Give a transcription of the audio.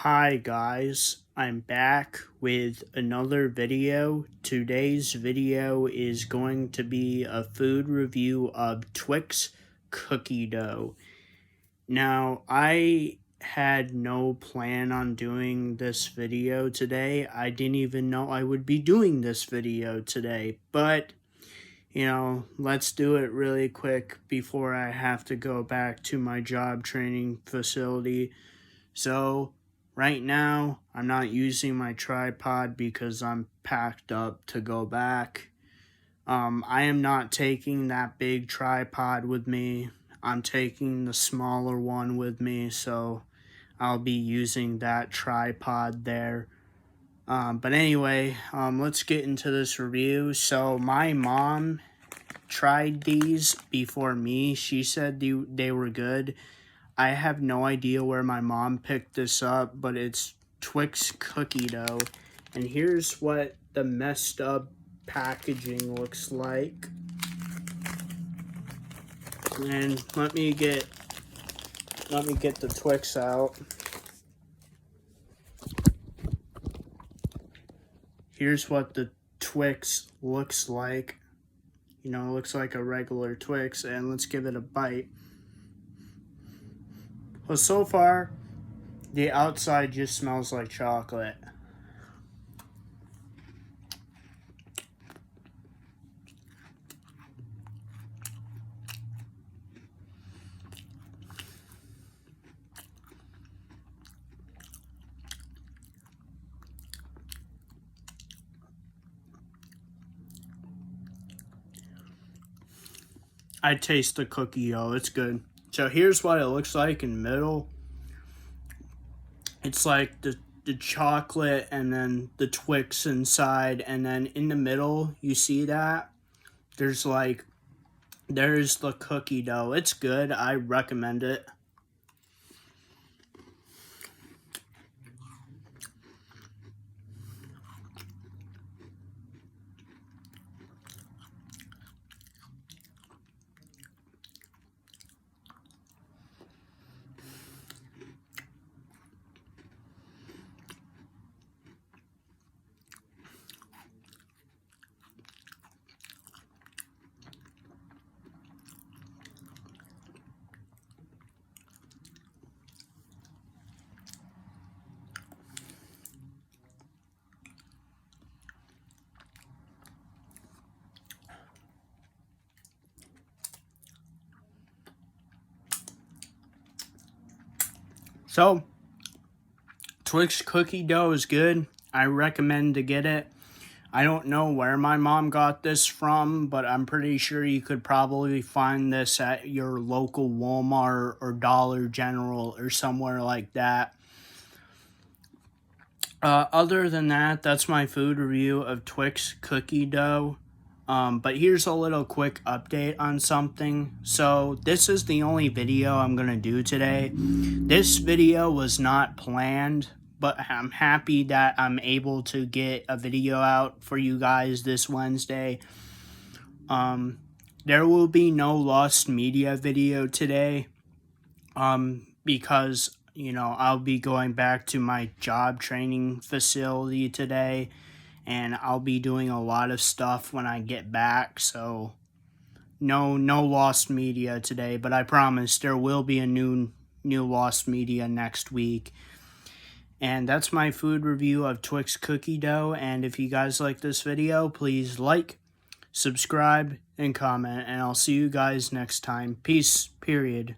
Hi guys, I'm back with another video. Today's video is going to be a food review of Twix cookie dough. Now, I had no plan on doing this video today. I didn't even know I would be doing this video today, but let's do it really quick before I have to go back to my job training facility. So, right now, I'm not using my tripod because I'm packed up to go back. I am not taking that big tripod with me. I'm taking the smaller one with me, so I'll be using that tripod there. But anyway, let's get into this review. So my mom tried these before me. She said they were good. I have no idea where my mom picked this up, but it's Twix cookie dough. And here's what the messed up packaging looks like. And let me get the Twix out. Here's what the Twix looks like. It looks like a regular Twix, and let's give it a bite. Well, so far, the outside just smells like chocolate. I taste the cookie dough. It's good. So here's what it looks like in the middle. It's like the chocolate and then the Twix inside, and then in the middle, you see that? There's the cookie dough. It's good. I recommend it. So, Twix cookie dough is good. I recommend to get it. I don't know where my mom got this from, but I'm pretty sure you could probably find this at your local Walmart or Dollar General or somewhere like that. Other than that, that's my food review of Twix cookie dough. But here's a little quick update on something. So this is the only video I'm going to do today. This video was not planned, but I'm happy that I'm able to get a video out for you guys this Wednesday. There will be no lost media video today, because, I'll be going back to my job training facility today, and I'll be doing a lot of stuff when I get back, so no lost media today, but I promise there will be a new lost media next week. And that's my food review of Twix cookie dough, and if you guys like this video, please like, subscribe, and comment, and I'll see you guys next time. Peace, period.